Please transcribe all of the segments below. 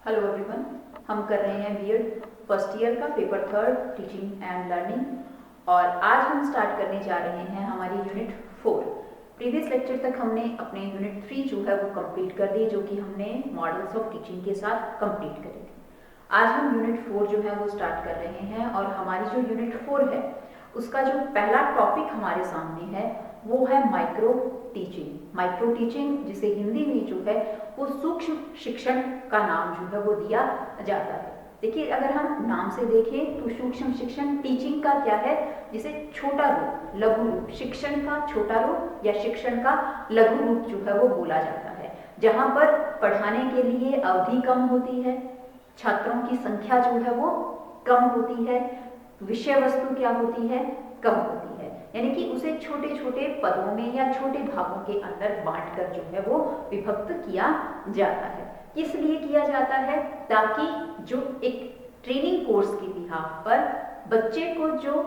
Hello everyone, हम कर रहे हैं बीएड फर्स्ट ईयर का paper third teaching and learning और आज हम स्टार्ट करने जा रहे हैं हमारी यूनिट 4। प्रीवियस लेक्चर तक हमने अपने यूनिट 3 जो है वो कंप्लीट कर दी, जो कि हमने मॉडल्स ऑफ टीचिंग के साथ कंप्लीट करी थी। आज हम यूनिट 4 जो है वो स्टार्ट कर रहे हैं और हमारी जो यूनिट 4 है उसका जो पहला टॉपिक हमारे सामने है वो है माइक्रो टीचिंग। माइक्रो टीचिंग जिसे हिंदी में जो है वो सूक्ष्म शिक्षण का नाम जो है वो दिया जाता है। देखिए, अगर हम नाम से देखें तो सूक्ष्म शिक्षण टीचिंग का क्या है, जिसे छोटा रूप, लघु रूप, शिक्षण का छोटा रूप या शिक्षण का लघु रूप जो है वो बोला जाता है, जहां पर पढ़ाने के लिए अवधि कम होती है, छात्रों की संख्या जो है वो कम होती है, विषय वस्तु क्या होती है, कम होती है। यानी कि उसे छोटे छोटे पदों में या छोटे भागों के अंदर बांटकर जो है वो विभक्त किया जाता है। किस लिए किया जाता है? ताकि जो एक ट्रेनिंग कोर्स के बिहाफ पर बच्चे को जो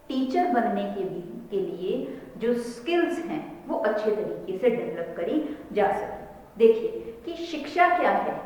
टीचर बनने के लिए जो स्किल्स हैं वो अच्छे तरीके से डेवलप करी जा सके। देखिए कि शिक्षा क्या है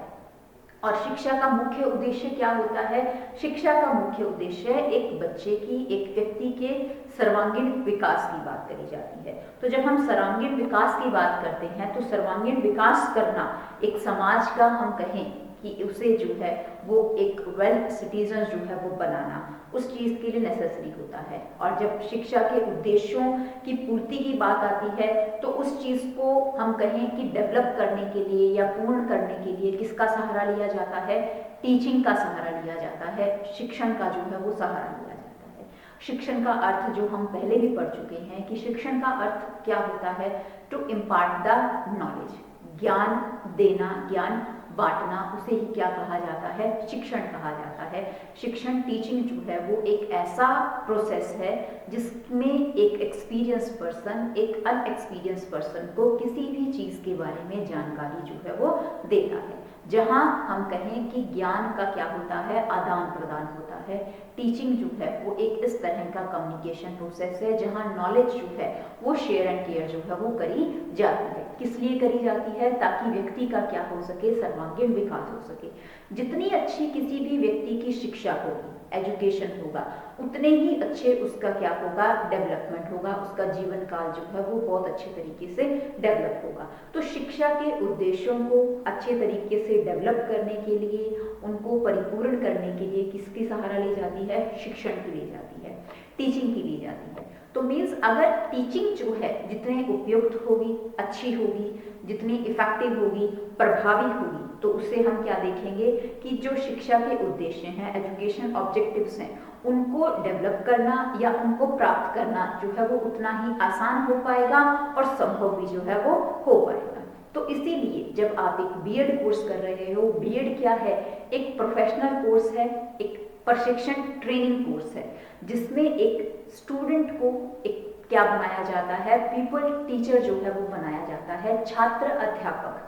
और शिक्षा का मुख्य उद्देश्य क्या होता है। शिक्षा का मुख्य उद्देश्य एक बच्चे की, एक व्यक्ति के सर्वांगीण विकास की बात करी जाती है। तो जब हम सर्वांगीण विकास की बात करते हैं तो सर्वांगीण विकास करना एक समाज का, हम कहें कि उसे जो है वो एक वेल सिटीजन जो है वो बनाना, उस चीज के लिए नेसेसरी होता है। और जब शिक्षा के उद्देश्यों की पूर्ति की बात आती है तो उस चीज को हम कहें कि डेवलप करने के लिए या पूर्ण करने के लिए किसका सहारा लिया जाता है? टीचिंग का सहारा लिया जाता है, शिक्षण का जो है वो सहारा लिया जाता है। शिक्षण का अर्थ जो हम पहले भी पढ़ चुके हैं कि शिक्षण का अर्थ क्या होता है? टू इम्पार्ट द नॉलेज, ज्ञान देना, ज्ञान बांटना, उसे ही क्या कहा जाता है? शिक्षण कहा जाता है। शिक्षण, टीचिंग जो है वो एक ऐसा प्रोसेस है जिसमें एक एक्सपीरियंस पर्सन एक अनएक्सपीरियंस पर्सन को किसी भी चीज के बारे में जानकारी जो है वो देता है। जहां हम कहें कि ज्ञान का क्या होता है? आदान प्रदान होता है। टीचिंग जो है वो एक इस तरह का कम्युनिकेशन प्रोसेस है जहां नॉलेज जो है वो शेयर एंड केयर जो है वो करी जाती है। किस लिए करी जाती है? ताकि व्यक्ति का क्या हो सके? सर्वांगीण विकास हो सके। जितनी अच्छी किसी भी व्यक्ति की शिक्षा होगी, एजुकेशन होगा, उतने ही अच्छे उसका क्या होगा? डेवलपमेंट होगा, उसका जीवन काल जो है वो बहुत अच्छे तरीके से डेवलप होगा। तो शिक्षा के उद्देश्यों को अच्छे तरीके से डेवलप करने के लिए, उनको परिपूर्ण करने के लिए किसकी सहारा ली जाती है? शिक्षण की ली जाती है, टीचिंग की ली जाती है। तो मीन्स अगर टीचिंग जो है जितनी उपयुक्त होगी, अच्छी होगी, जितनी इफेक्टिव होगी, प्रभावी होगी, तो उससे हम क्या देखेंगे कि जो शिक्षा के उद्देश्य हैं, एजुकेशन ऑब्जेक्टिव्स हैं, उनको डेवलप करना या उनको प्राप्त करना जो है वो उतना ही आसान हो पाएगा और संभव भी जो है वो हो पाएगा। तो इसीलिए जब आप एक बीएड कोर्स कर रहे हो, बीएड क्या है? एक प्रोफेशनल कोर्स है, एक प्रशिक्षण ट्रेनिंग कोर्स है, जिसमें एक स्टूडेंट को एक क्या बनाया जाता है? पीपल टीचर जो है वो बनाया जाता है, छात्र अध्यापक।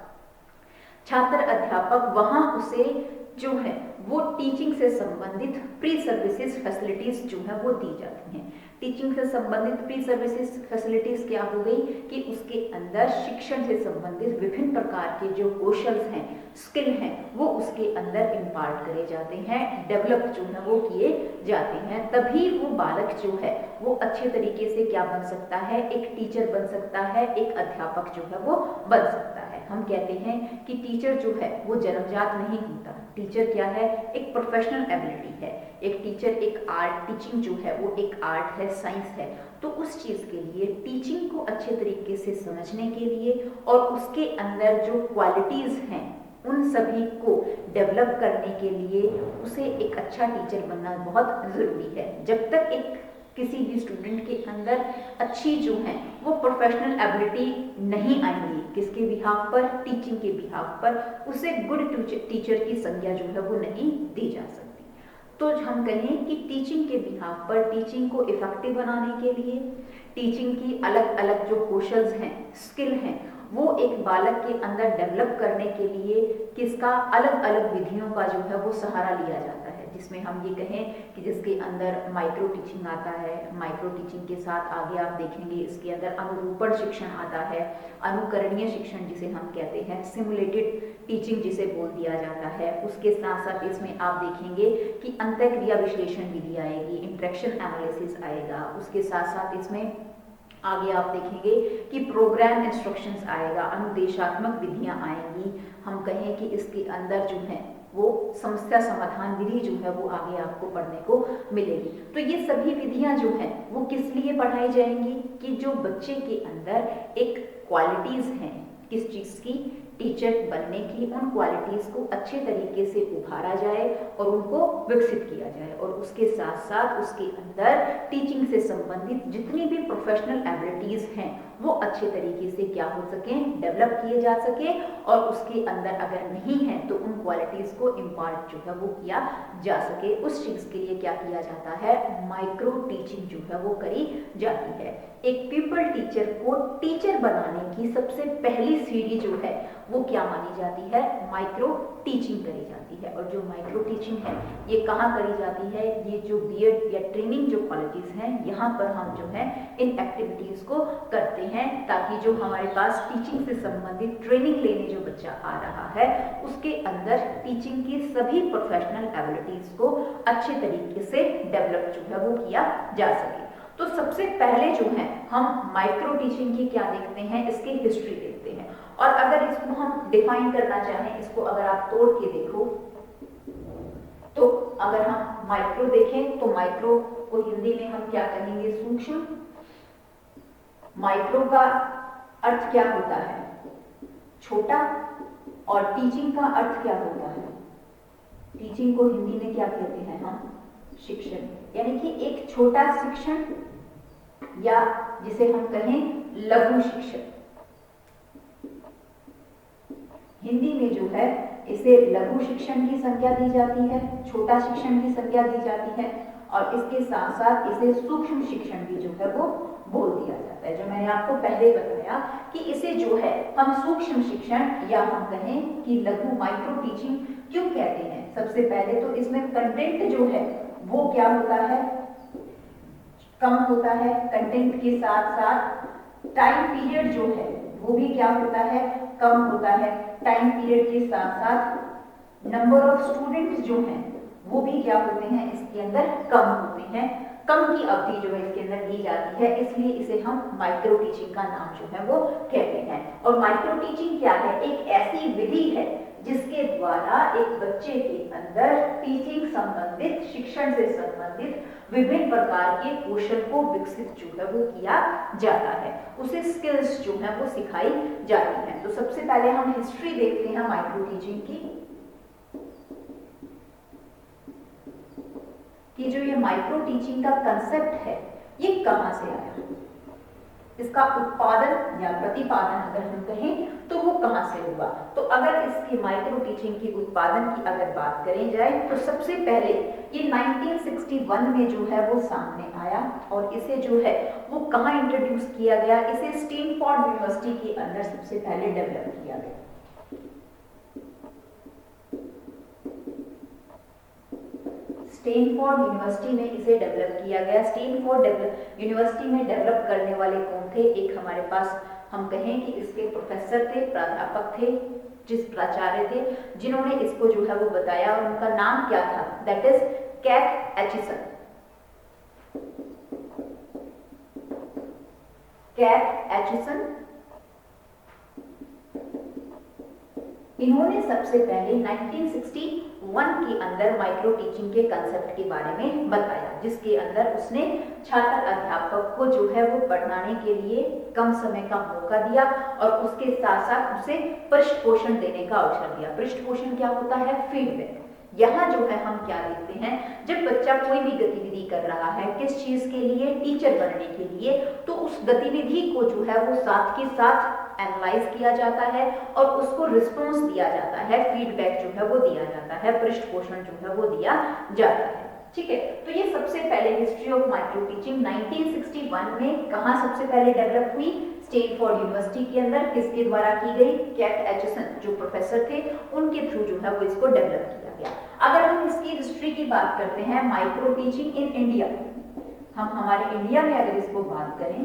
छात्र अध्यापक वहां उसे जो है वो टीचिंग से संबंधित प्री सर्विसेज फैसिलिटीज जो है वो दी जाती हैं। टीचिंग से संबंधित प्री सर्विसेज फैसिलिटीज क्या हो गई कि उसके अंदर शिक्षण से संबंधित विभिन्न प्रकार के जो कौशल्स हैं, स्किल हैं, वो उसके अंदर इम्पार्ट करे जाते हैं, डेवलप जो है वो किए जाते हैं। तभी वो बालक जो है वो अच्छे तरीके से क्या बन सकता है? एक टीचर बन सकता है, एक अध्यापक जो है वो बन सकता है। हम कहते हैं कि टीचर जो है वो जन्मजात नहीं होता। टीचर क्या है? एक प्रोफेशनल एबिलिटी है। एक टीचर, एक आर्ट, टीचिंग जो है वो एक आर्ट है, साइंस है। तो उस चीज के लिए टीचिंग को अच्छे तरीके से समझने के लिए और उसके अंदर जो क्वालिटीज हैं उन सभी को डेवलप करने के लिए उसे एक अच्छा टीचर बनना बहुत जरूरी है। जब तक एक किसी भी स्टूडेंट के अंदर अच्छी जो है वो प्रोफेशनल एबिलिटी नहीं आएंगी, किसके बिहाफ पर? टीचिंग के बिहाफ पर, उसे गुड टीचर की संज्ञा जो है वो नहीं दी जा सकती। तो हम कहें कि टीचिंग के बिहाफ पर, टीचिंग को इफेक्टिव बनाने के लिए, टीचिंग की अलग अलग जो कौशल्स हैं, स्किल हैं, वो एक बालक के अंदर डेवलप करने के लिए किसका? अलग अलग विधियों का जो है वो सहारा लिया जाता है। जिसमें हम ये कहें कि जिसके अंदर माइक्रो टीचिंग आता है। माइक्रो टीचिंग के साथ आगे आप देखेंगे इसके अंदर अनुरूपण शिक्षण आता है, अनुकरणीय शिक्षण जिसे हम कहते हैं, सिमुलेटेड टीचिंग जिसे बोल दिया जाता है। उसके साथ साथ इसमें आप देखेंगे कि अंतःक्रिया विश्लेषण विधि आएगी, इंटरेक्शन एनालिसिस आएगा। उसके साथ साथ इसमें आगे आप देखेंगे कि प्रोग्राम इंस्ट्रक्शंस आएगा, अनुदेशात्मक विधियां आएंगी। हम कहें कि इसके अंदर जो है वो समस्या समाधान विधि जो है वो आगे आपको पढ़ने को मिलेगी। तो ये सभी विधियां जो हैं वो किस लिए पढ़ाई जाएंगी कि जो बच्चे के अंदर एक क्वालिटीज हैं किस चीज की, टीचर बनने की, उन क्वालिटीज को अच्छे तरीके से उभारा जाए और उनको विकसित किया जाए, और उसके साथ साथ उसके अंदर टीचिंग से संबंधित जितनी भी प्रोफेशनल एबिलिटीज हैं वो अच्छे तरीके से क्या हो सके, डेवलप किए जा सके, और उसके अंदर अगर नहीं है तो उन क्वालिटीज को इम्पार्ट जो है वो किया जा सके। उस चीज के लिए क्या किया जाता है, माइक्रो टीचिंग जो है वो करी जाती है। एक पीपल टीचर को टीचर बनाने की सबसे पहली सीढ़ी जो है वो क्या मानी जाती है, माइक्रो टीचिंग करी जाती है। और जो माइक्रो टीचिंग है ये कहाँ करी जाती है, ये जो बीएड या ट्रेनिंग जो कॉलेजेस हैं यहाँ पर हम जो है इन एक्टिविटीज को करते हैं, ताकि जो हमारे पास टीचिंग से संबंधित ट्रेनिंग लेने जो बच्चा आ रहा है उसके अंदर टीचिंग की सभी प्रोफेशनल एबिलिटीज को अच्छे तरीके से डेवलप जो है वो किया जा सके। तो सबसे पहले जो है हम माइक्रो टीचिंग की क्या देखते हैं, इसकी हिस्ट्री देखते हैं। और अगर इसको हम डिफाइन करना चाहें, इसको अगर आप तोड़ के देखो तो अगर हम माइक्रो देखें तो माइक्रो को हिंदी में हम क्या कहेंगे, सूक्ष्म। माइक्रो का अर्थ क्या होता है, छोटा, और टीचिंग का अर्थ क्या होता है, टीचिंग को हिंदी में क्या कहते हैं हम, शिक्षण। यानी कि एक छोटा शिक्षण या जिसे हम कहें लघु शिक्षण, हिंदी में जो है इसे लघु शिक्षण की संज्ञा दी जाती है, छोटा शिक्षण की संज्ञा दी जाती है, और इसके साथ साथ इसे सूक्ष्म शिक्षण भी जो है वो बोल दिया जाता है। जो मैंने आपको पहले बताया कि इसे जो है हम सूक्ष्म शिक्षण या हम कहें कि लघु माइक्रो टीचिंग क्यों कहते हैं। सबसे पहले तो इसमें कंटेंट जो है वो क्या होता है, कम होता है। कंटेंट के साथ साथ टाइम पीरियड जो है वो भी क्या होता है, कम होता है। टाइम पीरियड के साथ साथ नंबर ऑफ स्टूडेंट्स जो हैं वो भी क्या होते हैं, इसके अंदर कम होते हैं। कम की अवधि जो है इसके अंदर दी जाती है, इसलिए इसे हम माइक्रो टीचिंग का नाम जो है वो कहते हैं। और माइक्रो टीचिंग क्या है, एक ऐसी विधि है जिसके द्वारा एक बच्चे के अंदर टीचिंग संबंधित, शिक्षण से संबंधित विभिन्न प्रकार के कौशल को विकसित जो है वो किया जाता है, उसे स्किल्स जो है वो सिखाई जाती हैं। तो सबसे पहले हम हिस्ट्री देखते हैं माइक्रो टीचिंग की, कि जो ये माइक्रो टीचिंग का कंसेप्ट है ये कहां से आया, इसका उत्पादन या प्रतिपादन अगर हम कहें तो वो कहां से हुआ। तो अगर इसकी माइक्रो टीचिंग की उत्पादन की अगर बात करें जाए तो सबसे पहले ये 1961 में जो है वो सामने आया, और इसे जो है वो कहां इंट्रोड्यूस किया गया, इसे स्टैनफोर्ड यूनिवर्सिटी के अंदर सबसे पहले डेवलप किया गया। स्टैनफोर्ड यूनिवर्सिटी में इसे डेवलप किया गया। स्टैनफोर्ड यूनिवर्सिटी में डेवलप करने वाले कौन थे, एक हमारे पास हम कहें कि इसके प्रोफेसर थे, प्राध्यापक थे, जिस प्राचार्य थे जिन्होंने इसको जो है वो बताया, और उनका नाम क्या था, that is Cat Aitchison. Cat Aitchison, इन्होंने सबसे पहले 1961 के अंदर माइक्रो टीचिंग के कंसेप्ट के बारे में बताया, जिसके अंदर उसने छात्र अध्यापक को जो है वो पढ़ाने के लिए कम समय का मौका दिया, और उसके साथ साथ उसे पृष्ठ पोषण देने का अवसर दिया। पृष्ठ पोषण क्या होता है, फीडबैक। यहाँ जो है हम क्या देखते हैं, जब बच्चा कोई भी गतिविधि कर रहा है किस चीज के लिए, टीचर बनने के लिए, तो उस गतिविधि को जो है वो साथ के साथ एनालाइज किया जाता है और उसको रिस्पॉन्स दिया जाता है, फीडबैक जो है वो दिया जाता है, पृष्ठ पोषण जो है वो दिया जाता है। ठीक है, तो ये सबसे पहले हिस्ट्री ऑफ माइक्रो टीचिंग 1961 में कहाँ सबसे पहले डेवलप हुई, स्टैनफोर्ड यूनिवर्सिटी के अंदर। किसके द्वारा की गई, कैट एचिसन जो प्रोफेसर थे उनके थ्रू जो है वो इसको डेवलप किया गया। अगर हम इसकी हिस्ट्री की बात करते हैं, माइक्रो टीचिंग इन इंडिया, हम हमारे इंडिया में अगर इसको बात करें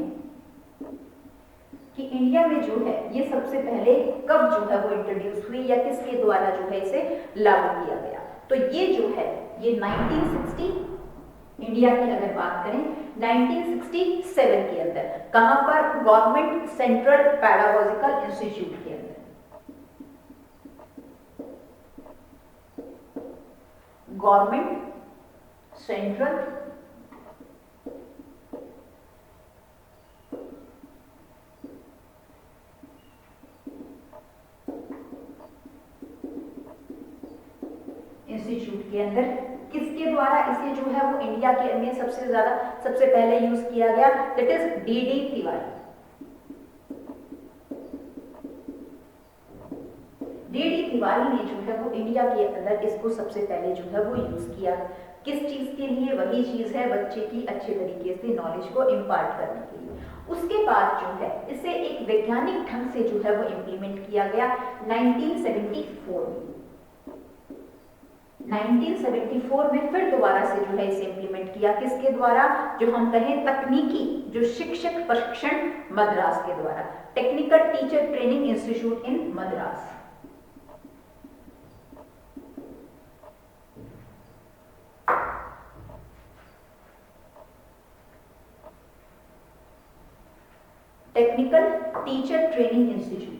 कि इंडिया में जो है ये सबसे पहले कब जो है वो इंट्रोड्यूस हुई या किसके द्वारा जो है इसे लागू किया गया, तो ये जो है ये 1960, इंडिया की अगर बात करें 1967 के अंदर, कहां पर, गवर्नमेंट सेंट्रल पेडागोजिकल इंस्टीट्यूट के अंदर, गवर्नमेंट सेंट्रल इंस्टीट्यूट के अंदर, किसके द्वारा इसे जो है वो इंडिया के अंदर सबसे पहले यूज किया गया, that is D Tiwari. D Tiwari ने जो है वो इंडिया के अंदर इसको सबसे पहले जो है वो यूज किया, किस चीज के लिए, वही चीज है बच्चे की अच्छे तरीके से नॉलेज को इम्पार्ट करने के लिए। उसके बाद जो है इसे एक वैज्ञानिक ढंग से जो है वो इम्प्लीमेंट किया गया 1974 में। 1974 में फिर दोबारा से जो है इसे इम्प्लीमेंट किया, किसके द्वारा, जो हम कहें तकनीकी जो शिक्षक प्रशिक्षण मद्रास के द्वारा, टेक्निकल टीचर ट्रेनिंग इंस्टीट्यूट इन Madras. Technical teacher training institute.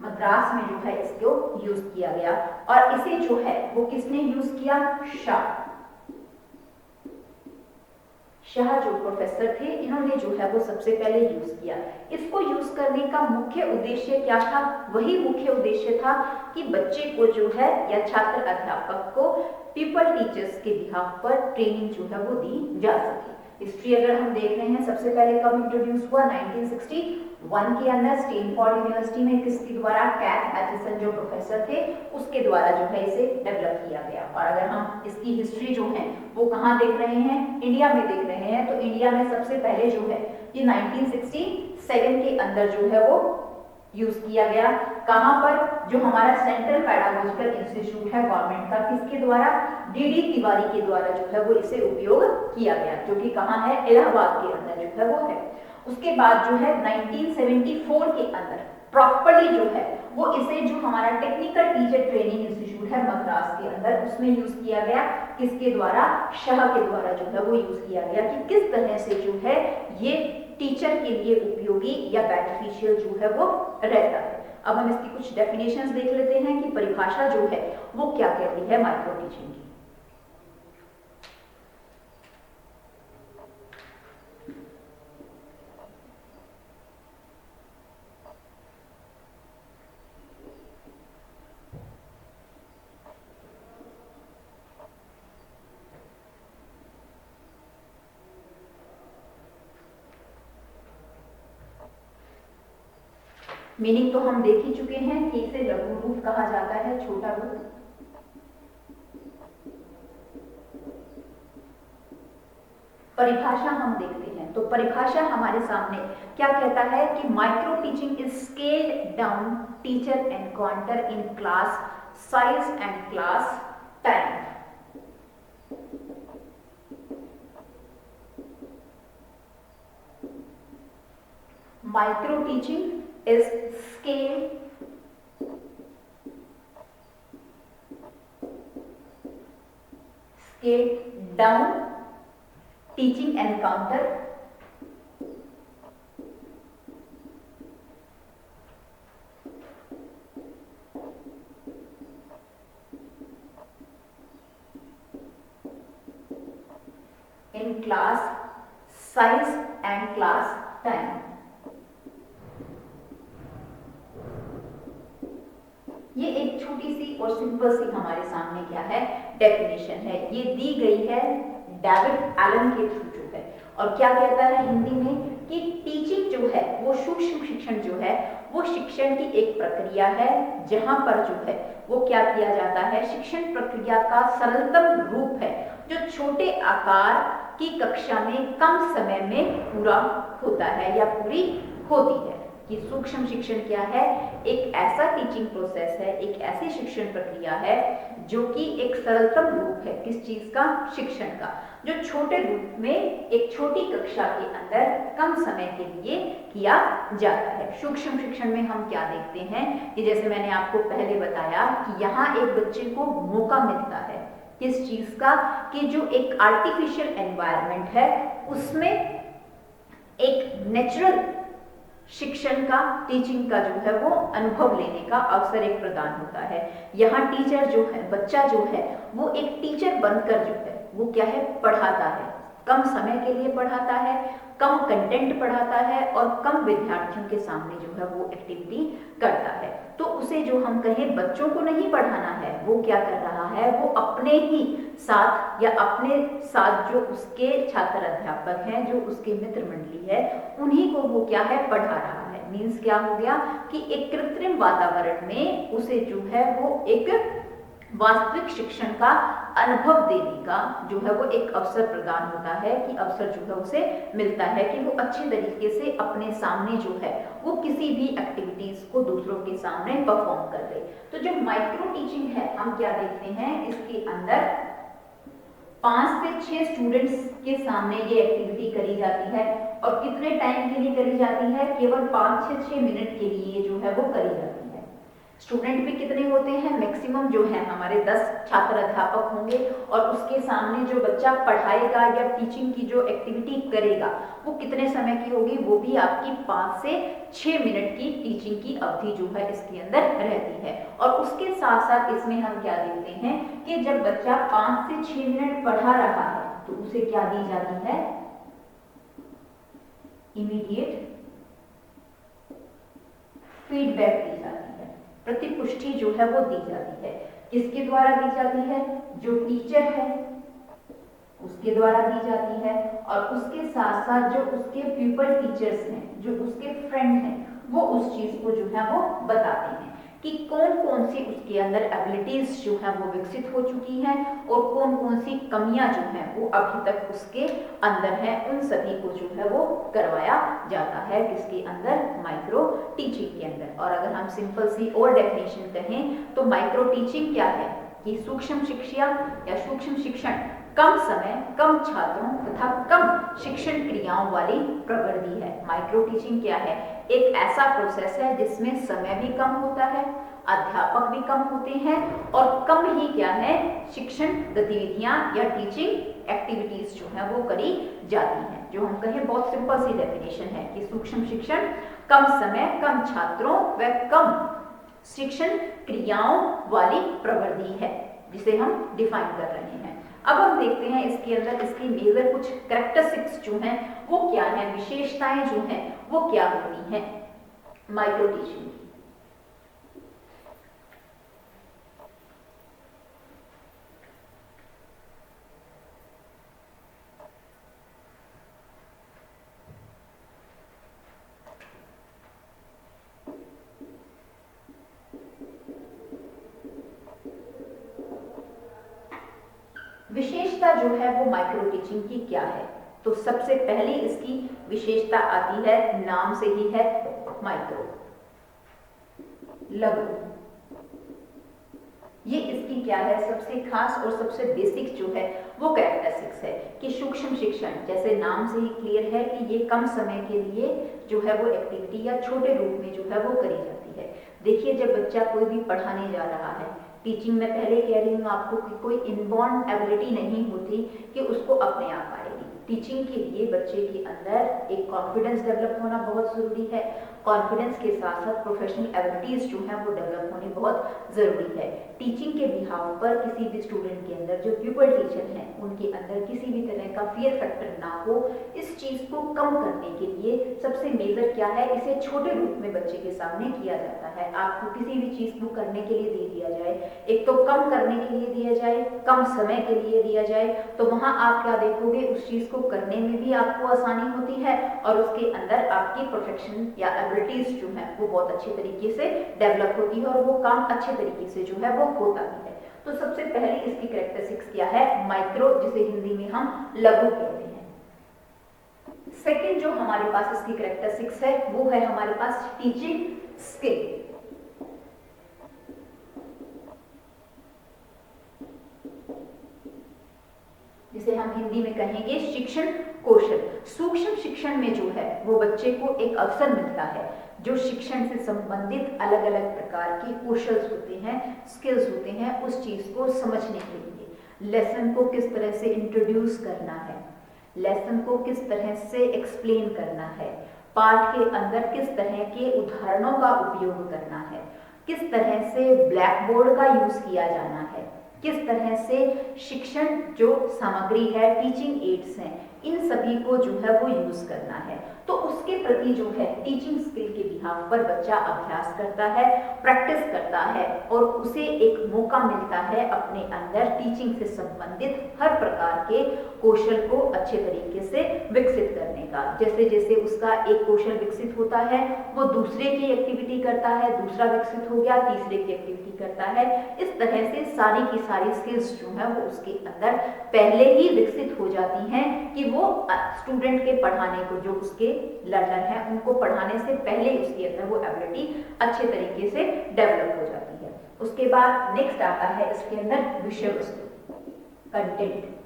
Madras में जो है इसको यूज किया गया, और इसे जो है वो किसने यूज किया, शाह जो प्रोफेसर थे, इन्होंने जो है वो सबसे पहले यूज किया। इसको यूज करने का मुख्य उद्देश्य क्या था, वही मुख्य उद्देश्य था कि बच्चे को जो है या छात्र अध्यापक को पीपल टीचर्स के बिहाफ पर ट्रेनिंग जो है वो दी जा सके। हिस्ट्री अगर हम देख रहे हैं, सबसे पहले कब इंट्रोड्यूस हुआ, 1961 के अंदर स्टैनफोर्ड यूनिवर्सिटी में, किसके द्वारा, कैथ एचिसन जो प्रोफेसर थे उसके द्वारा जो है इसे डेवलप किया गया। और अगर हम इसकी हिस्ट्री जो है वो कहाँ देख रहे हैं, इंडिया में देख रहे हैं, तो इंडिया में सबसे पहले जो है ये 1967 के अंदर जो है वो यूज किया गया, कहां पर, जो हमारा सेंट्रल पेडागोजिकल इंस्टीट्यूट है गवर्नमेंट का, किसके द्वारा, डी तिवारी के द्वारा जो है वो इसे उपयोग किया गया, जो कि कहां है, इलाहाबाद के अंदर जो है वो है। उसके बाद जो है 1974 के अंदर प्रॉपर्ली जो है वो इसे, जो हमारा टेक्निकल टीचर ट्रेनिंग इंस्टीट्यूट है मद्रास के अंदर, उसमें यूज किया गया, किसके द्वारा, शाह के द्वारा जो है वो यूज किया गया, कि किस तरह से जो है ये टीचर के लिए उपयोगी या बेनिफिशियल जो है वो रहता है। अब हम इसकी कुछ डेफिनेशंस देख लेते हैं कि परिभाषा जो है वो क्या कहती है माइक्रो टीचिंग की। मीनिंग तो हम देख ही चुके हैं कि इसे लघु रूप कहा जाता है, छोटा रूप। परिभाषा हम देखते हैं, तो परिभाषा हमारे सामने क्या कहता है कि micro teaching is scaled down teacher encounter in class size and class time. Micro teaching is scaled down teaching encounter in class size and class time। ये एक छोटी सी और सिंपल सी हमारे सामने क्या है, डेफिनेशन है, ये दी गई है डेविड एलन के थ्रू जो है। और क्या कहता है हिंदी में कि टीचिंग जो है वो सूक्ष्म शिक्षण जो है वो शिक्षण की एक प्रक्रिया है, जहां पर जो है वो क्या किया जाता है, शिक्षण प्रक्रिया का सरलतम रूप है जो छोटे आकार की कक्षा में कम समय में पूरा होता है या पूरी होती है। कि सूक्ष्म शिक्षण क्या है? एक ऐसा टीचिंग प्रोसेस है, एक ऐसी शिक्षण प्रक्रिया है जो कि एक सरलतम रूप है किस चीज का? शिक्षण का, जो छोटे रूप में एक छोटी कक्षा के अंदर कम समय के लिए किया जाता है। सूक्ष्म शिक्षण में हम क्या देखते हैं कि जैसे मैंने आपको पहले बताया कि यहाँ एक बच्चे को मौका मिलता है किस चीज का? कि जो एक आर्टिफिशियल एनवायरनमेंट है उसमें एक नेचुरल शिक्षण का, टीचिंग का जो है वो अनुभव लेने का अवसर एक प्रदान होता है। यहाँ टीचर जो है, बच्चा जो है वो एक टीचर बनकर जो है वो क्या है? पढ़ाता है, कम समय के लिए पढ़ाता है, कम कंटेंट पढ़ाता है और कम विद्यार्थियों के सामने जो है वो एक्टिविटी करता है। तो उसे जो हम कहें बच्चों को नहीं पढ़ाना है, वो क्या कर रहा है? वो अपने ही साथ या अपने साथ जो उसके छात्र अध्यापक हैं, जो उसके मित्र मंडली है, उन्हीं को वो क्या है? पढ़ा रहा है। मीन्स क्या हो गया कि एक कृत्रिम वातावरण में उसे जो है वो एक वास्तविक शिक्षण का अनुभव देने का जो है वो एक अवसर प्रदान होता है, कि अवसर जो है उसे मिलता है कि वो अच्छे तरीके से अपने सामने जो है वो किसी भी एक्टिविटीज को दूसरों के सामने परफॉर्म कर ले। तो जो माइक्रो टीचिंग है, हम क्या देखते हैं इसके अंदर 5 से 6 स्टूडेंट्स के सामने ये एक्टिविटी करी जाती है और कितने टाइम के लिए करी जाती है? केवल 5 से 6 मिनट के लिए जो है वो करी जाती है। स्टूडेंट भी कितने होते हैं? मैक्सिमम जो है हमारे 10 छात्र अध्यापक होंगे और उसके सामने जो बच्चा पढ़ाएगा या टीचिंग की जो एक्टिविटी करेगा वो कितने समय की होगी? वो भी आपकी 5 से 6 मिनट की टीचिंग की अवधि जो है इसके अंदर रहती है। और उसके साथ साथ इसमें हम क्या देखते हैं कि जब बच्चा 5 से 6 मिनट पढ़ा रहा है तो उसे क्या दी जाती है? इमीडिएट फीडबैक दी जाती है, प्रतिपुष्टि जो है वो दी जाती है। किसके द्वारा दी जाती है? जो टीचर है उसके द्वारा दी जाती है और उसके साथ साथ जो उसके प्यूपल टीचर्स हैं, जो उसके फ्रेंड हैं, वो उस चीज को जो है वो बताते हैं कि कौन कौन सी उसके अंदर एबिलिटीज जो है वो विकसित हो चुकी हैं और कौन कौन सी कमियां जो हैं वो अभी तक उसके अंदर है। उन सभी को जो है वो करवाया जाता है किसके अंदर? माइक्रो टीचिंग के अंदर। और अगर हम सिंपल सी और डेफिनेशन कहें तो माइक्रो टीचिंग क्या है? कि सूक्ष्म शिक्षा या सूक्ष्म शिक्षण कम समय, कम छात्रों तथा कम शिक्षण क्रियाओं वाली प्रवृत्ति है। माइक्रो टीचिंग क्या है? एक ऐसा प्रोसेस है जिसमें समय भी कम होता है, अध्यापक भी कम होते हैं और कम ही क्या है? शिक्षण गतिविधियां या टीचिंग एक्टिविटीज जो है वो करी जाती हैं। जो हम कहें बहुत सिंपल सी डेफिनेशन है कि सूक्ष्म शिक्षण कम समय, कम छात्रों व कम शिक्षण क्रियाओं वाली प्रवृत्ति है, जिसे हम डिफाइन कर रहे हैं। अब हम देखते हैं इसके अंदर इसकी मेजर कुछ कैरेक्टरिस्टिक्स जो हैं वो क्या है, विशेषताएं जो हैं वो क्या होती हैं माइक्रो टीचिंग की। विशेषता जो है वो माइक्रो टीचिंग की क्या है? तो सबसे पहली इसकी विशेषता आती है, नाम से ही है, माइक्रो, लघु। ये इसकी क्या है? सबसे खास और सबसे बेसिक जो है वो कैरेक्टरिस्टिक्स है कि सूक्ष्म शिक्षण, जैसे नाम से ही क्लियर है कि ये कम समय के लिए जो है वो एक्टिविटी या छोटे रूप में जो है वो करी जाती है। देखिए, जब बच्चा कोई भी पढ़ाने जा रहा है, टीचिंग में पहले कह रही हूँ आपको कि कोई इनबॉर्न एबिलिटी नहीं होती कि उसको अपने आप आएगी। टीचिंग के लिए बच्चे के अंदर एक कॉन्फिडेंस डेवलप होना बहुत जरूरी है। कॉन्फिडेंस के साथ साथ प्रोफेशनल एबिलिटीज जो है वो डेवलप होनी बहुत जरूरी है। टीचिंग के बिहाव पर किसी भी स्टूडेंट के अंदर, जो प्यूपल टीचर हैं, उनके अंदर किसी भी तरह का फियर फैक्टर ना हो, इस चीज को कम करने के लिए सबसे मेजर क्या है? इसे छोटे रूप में बच्चे के सामने किया जाता है। आपको किसी भी चीज को करने के लिए दे दिया जाए, एक तो कम करने के लिए दिया जाए, कम समय के लिए दिया जाए, तो वहां आप क्या देखोगे? उस चीज को करने में भी आपको आसानी होती है और उसके अंदर आपकी परफेक्शन या एबिलिटीज जो है वो बहुत अच्छे तरीके से डेवलप होती है और वो काम अच्छे तरीके से जो है वो होता भी है। तो सबसे पहले इसकी कैरेक्टरिस्टिक्स किया है माइक्रो, जिसे हिंदी में हम लघु कहते हैं। सेकंड जो हमारे पास इसकी कैरेक्टरिस्टिक्स है वो है हमारे पास टीचिंग स्किल। जिसे हम हिंदी में कहेंगे शिक्षण कौशल। सूक्ष्म शिक्षण में जो है वो बच्चे को एक अवसर मिलता है जो शिक्षण से संबंधित अलग अलग प्रकार के कौशल होते हैं, स्किल्स होते हैं, उस चीज को समझने के लिए लेसन को किस तरह से इंट्रोड्यूस करना है, लेसन को किस तरह से एक्सप्लेन करना है, पाठ के अंदर किस तरह के उदाहरणों का उपयोग करना है, किस तरह से ब्लैक बोर्ड का यूज किया जाना है, किस तरह से शिक्षण जो सामग्री है, टीचिंग एड्स हैं, इन सभी को जो है वो यूज करना है। तो उसके प्रति जो है टीचिंग स्किल के बिहाफ पर बच्चा अभ्यास करता है, प्रैक्टिस करता है और उसे एक मौका मिलता है अपने अंदर टीचिंग से संबंधित हर प्रकार के कौशल को अच्छे तरीके से विकसित करने का। जैसे जैसे उसका एक कौशल विकसित होता है वो दूसरे की एक्टिविटी करता है, दूसरा विकसित हो गया तीसरे की एक्टिविटी करता है। इस तरह से सारी की सारी स्किल्स जो है वो उसके अंदर पहले ही विकसित हो जाती हैं कि वो स्टूडेंट के पढ़ाने को, जो उसके लर्नर हैं उनको पढ़ाने से पहले उसके अंदर वो एबिलिटी अच्छे तरीके से डेवलप हो जाती है। उसके बाद नेक्स्ट आता है इसके अंदर विषय वस्तु, कंटेंट।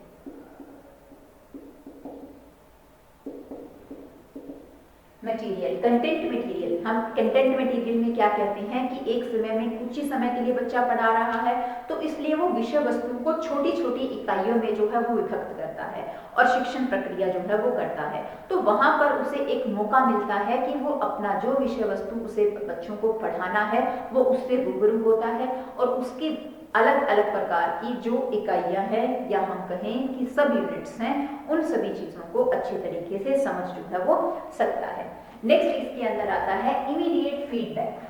Material, content material. हम कंटेंट मटेरियल में क्या कहते हैं कि एक समय में कुछ ही समय के लिए बच्चा पढ़ा रहा है तो इसलिए वो विषय वस्तु को छोटी छोटी इकाइयों में जो है वो विभक्त करता है और शिक्षण प्रक्रिया जो है वो करता है। तो वहां पर उसे एक मौका मिलता है कि वो अपना जो विषय वस्तु उसे बच्चों को पढ़ाना है वो उससे रूबरू होता है और उसकी अलग अलग प्रकार की जो इकाइयां हैं या हम कहें कि सब यूनिट्स हैं, उन सभी चीजों को अच्छे तरीके से समझ जो है वो सकता है। नेक्स्ट इसके अंदर आता है immediate feedback.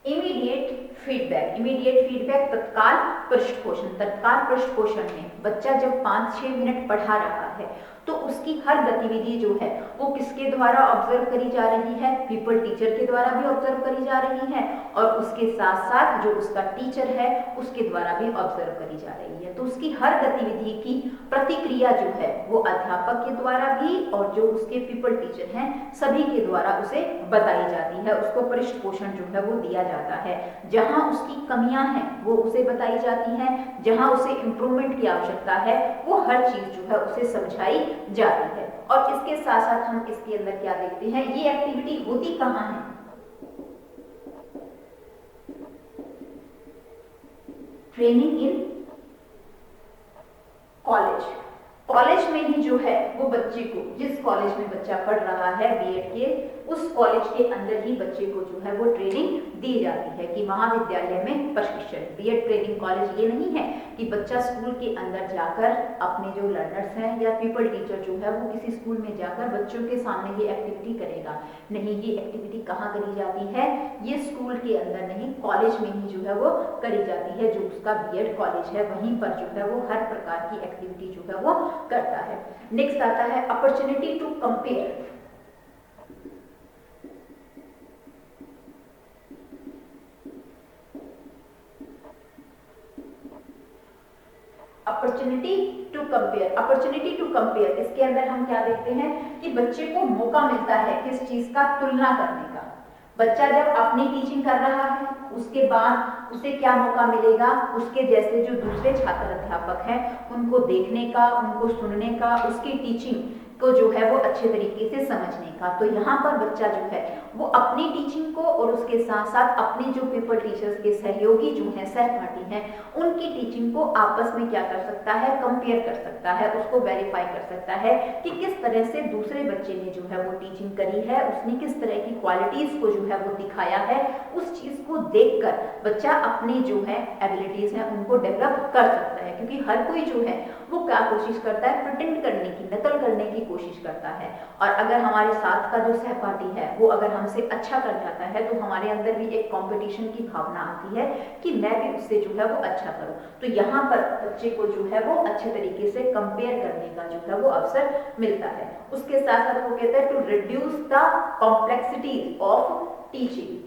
Immediate feedback, immediate feedback तत्काल पृष्ठपोषण। तत्काल पृष्ठपोषण में बच्चा जब 5-6 मिनट पढ़ा रहा है तो उसकी हर गतिविधि जो है वो किसके द्वारा ऑब्जर्व करी जा रही है, पीपल टीचर के द्वारा भी ऑब्जर्व करी जा रही है और उसके साथ साथ जो उसका टीचर है उसके द्वारा भी ऑब्जर्व करी जा रही है। तो उसकी हर गतिविधि की प्रतिक्रिया जो है वो अध्यापक के द्वारा भी और जो उसके पीपल टीचर हैं सभी के द्वारा उसे बताई जाती है, उसको पृष्ठपोषण जो है वो दिया जाता है। जहां उसकी कमियां हैं वो उसे बताई जाती हैं, जहां उसे इम्प्रूवमेंट की आवश्यकता है वो हर चीज जो है उसे समझाई जाती है। और इसके साथ साथ हम इसके अंदर क्या देखते हैं, ये एक्टिविटी होती कहां है, ट्रेनिंग इन कॉलेज। कॉलेज में ही जो है वो बच्चे को, जिस कॉलेज में बच्चा पढ़ रहा है बीएड के, उस कॉलेज के अंदर ही बच्चे को जो है वो ट्रेनिंग दी जाती है कि महाविद्यालय में प्रशिक्षण। बीएड ट्रेनिंग कॉलेज ये नहीं है कि बच्चा स्कूल के अंदर जाकर अपने जो लर्नर्स हैं या पीपल टीचर जो है वो किसी स्कूल में जाकर बच्चों के सामने ये एक्टिविटी करेगा। नहीं, ये एक्टिविटी कहाँ करी जाती है, ये स्कूल के अंदर नहीं कॉलेज में ही जो है वो करी जाती है। जो उसका बीएड कॉलेज है वहीं पर जो है वो हर प्रकार की एक्टिविटी जो है वो करता है। नेक्स्ट आता है opportunity to compare. Opportunity to compare, opportunity to compare, इसके अंदर हम क्या देखते हैं कि बच्चे को मौका मिलता है किस चीज का, तुलना करने का। बच्चा जब अपनी टीचिंग कर रहा है उसके बाद उसे क्या मौका मिलेगा, उसके जैसे जो दूसरे छात्र अध्यापक हैं उनको देखने का, उनको सुनने का, उसकी टीचिंग को जो है वो अच्छे तरीके से समझने का। तो यहाँ पर बच्चा जो है वो अपनी टीचिंग को और उसके साथ साथ अपने जो पीपल टीचर्स के सहयोगी जो हैं, सहपाठी हैं, उनकी टीचिंग को आपस में क्या कर सकता है, कंपेयर कर सकता है, उसको वेरीफाई कर सकता है कि किस तरह से दूसरे बच्चे ने जो है वो टीचिंग करी है, उसने किस तरह की क्वालिटीज को जो है वो दिखाया है। उस चीज को देखकर बच्चा अपनी जो है एबिलिटीज हैं उनको डेवलप कर सकता है, क्योंकि हर कोई जो है वो क्या कोशिश करता है, प्रिटेंड करने की, नकल करने की कोशिश करता है। और अगर हमारे साथ का जो सहपाठी है वो अगर हमसे अच्छा कर जाता है तो हमारे अंदर भी एक कंपटीशन की भावना आती है कि मैं भी उससे जो है वो अच्छा करूं। तो यहाँ पर बच्चे को जो है वो अच्छे तरीके से कंपेयर करने का जो है वो अवसर मिलता है। उसके साथ साथ वो कहते हैं to reduce the complexity of teaching.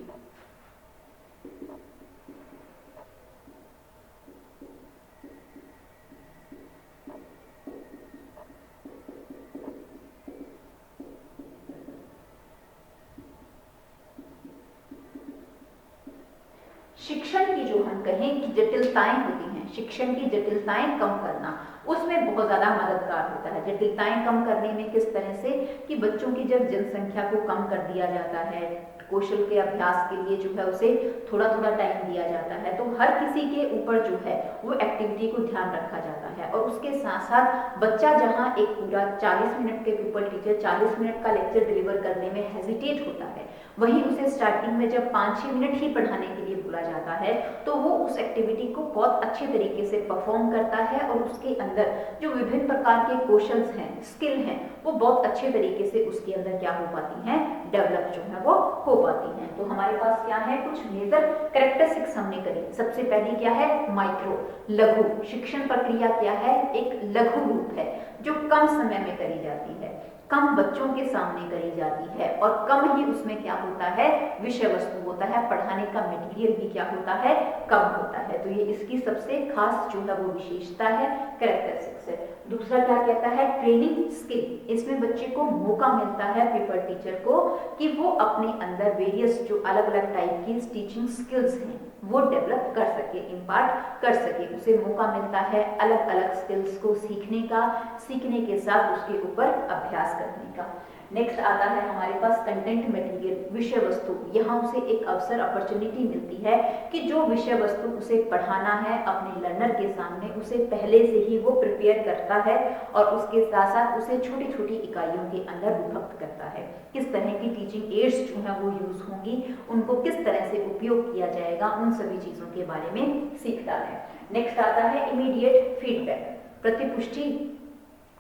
शिक्षण की जो हम कहें कि जटिलताएं होती हैं, शिक्षण की जटिलताएं कम करना उसमें बहुत ज्यादा मददगार होता है। जटिलताएं कम करने में किस तरह से कि बच्चों की जब जनसंख्या को कम कर दिया जाता है, कौशल के अभ्यास के लिए जो है उसे थोड़ा थोड़ा टाइम दिया जाता है, तो हर किसी के ऊपर जो है वो एक्टिविटी को ध्यान रखा जाता है। और उसके साथ साथ बच्चा जहां एक पूरा 40 मिनट के ऊपर टीचर 40 मिनट का लेक्चर डिलीवर करने में हेजिटेट होता है, वहीं उसे स्टार्टिंग में जब 5-6 मिनट ही पढ़ाने के लिए बोला जाता है तो वो उस एक्टिविटी को बहुत अच्छे तरीके से परफॉर्म करता है और उसके अंदर जो विभिन्न प्रकार के कौशल्स हैं, स्किल हैं, वो बहुत अच्छे तरीके से उसके अंदर क्या हो पाती हैं, डेवलप जो है वो हो पाती हैं। तो हमारे पास क्या है, कुछ मेजर कैरेक्टरिस्टिक्स हमने करी। सबसे पहली क्या है, माइक्रो, लघु शिक्षण प्रक्रिया क्या है, एक लघु रूप है जो कम समय में करी जाती है, कम बच्चों के सामने करी जाती है और कम ही उसमें क्या होता है, विषय वस्तु होता है, पढ़ाने का मटेरियल भी क्या होता है, कम होता है। तो ये इसकी सबसे खास जो है वो विशेषता है, कैरेक्टरिस्टिक्स है। दूसरा क्या कहता है, ट्रेनिंग स्किल। इसमें बच्चे को मौका मिलता है, पेपर टीचर को, कि वो अपने अंदर वेरियस जो अलग अलग टाइप की टीचिंग स्किल्स हैं वो डेवलप कर सके, इम्पार्ट कर सके। उसे मौका मिलता है अलग अलग स्किल्स को सीखने का, सीखने के साथ उसके ऊपर अभ्यास करने का। नेक्स्ट आता है हमारे पास कंटेंट मटेरियल, विषय वस्तु। यहाँ उसे एक अवसर, अपॉर्चुनिटी मिलती है कि जो विषय वस्तु उसे पढ़ाना है अपने लर्नर के सामने, उसे पहले से ही वो प्रिपेयर करता है और उसके साथ साथ उसे छोटी छोटी इकाइयों के अंदर विभक्त करता है। किस तरह की टीचिंग एड्स जो है वो यूज होंगी, उनको किस तरह से उपयोग किया जाएगा, उन सभी चीजों के बारे में सीखता है। नेक्स्ट आता है इमीडिएट फीडबैक, प्रतिपुष्टि,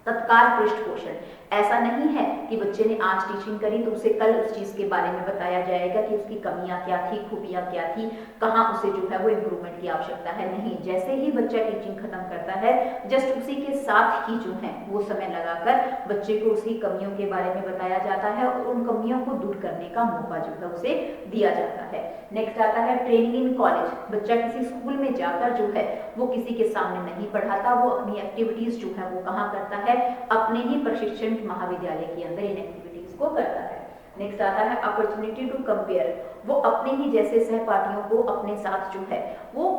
तत्काल पृष्ठपोषण। ऐसा नहीं है कि बच्चे ने आज टीचिंग करी तो उसे कल उस चीज के बारे में बताया जाएगा कि उसकी कमियां क्या थी, खूबियां क्या थी, कहाँ उसे जो है वो इम्प्रूवमेंट की आवश्यकता है। नहीं, जैसे ही बच्चा टीचिंग खत्म करता है जस्ट उसी के साथ ही जो है वो समय लगाकर बच्चे को उसकी कमियों के बारे में बताया जाता है और उन कमियों को दूर करने का मौका जो है उसे दिया जाता है। नेक्स्ट आता है ट्रेनिंग इन कॉलेज। बच्चा किसी स्कूल में जाकर जो है वो किसी के सामने नहीं पढ़ाता, वो अपनी एक्टिविटीज जो है वो कहाँ करता है, अपने ही प्रशिक्षण महाविद्यालय के अंदर इन एक्टिविटीज को करता है। नेक्स्ट आता है अपॉर्चुनिटी टू कंपेयर। वो अपने ही जैसे सहपाठियों को अपने साथ जो है वो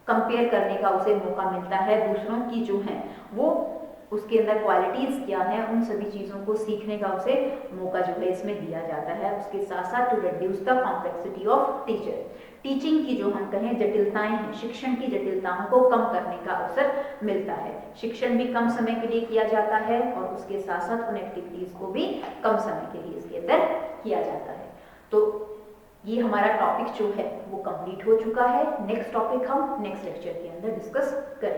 कंपेयर करने का उसे मौका मिलता है। दूसरों की जो है वो उसके अंदर क्वालिटीज क्या है, उन सभी चीजों को सीखने का उसे मौका जो है इसमें दिया जाता है। उसके साथ साथ to reduce the complexity of teacher, teaching की जो हम कहें जटिलताएं हैं, शिक्षण की जटिलताओं को कम करने का अवसर मिलता है। शिक्षण भी कम समय के लिए किया जाता है और उसके साथ साथ उन एक्टिविटीज को भी कम समय के लिए इसके अंदर किया जाता है। तो ये हमारा टॉपिक जो है वो कंप्लीट हो चुका है। नेक्स्ट टॉपिक हम नेक्स्ट लेक्चर के अंदर डिस्कस करेंगे।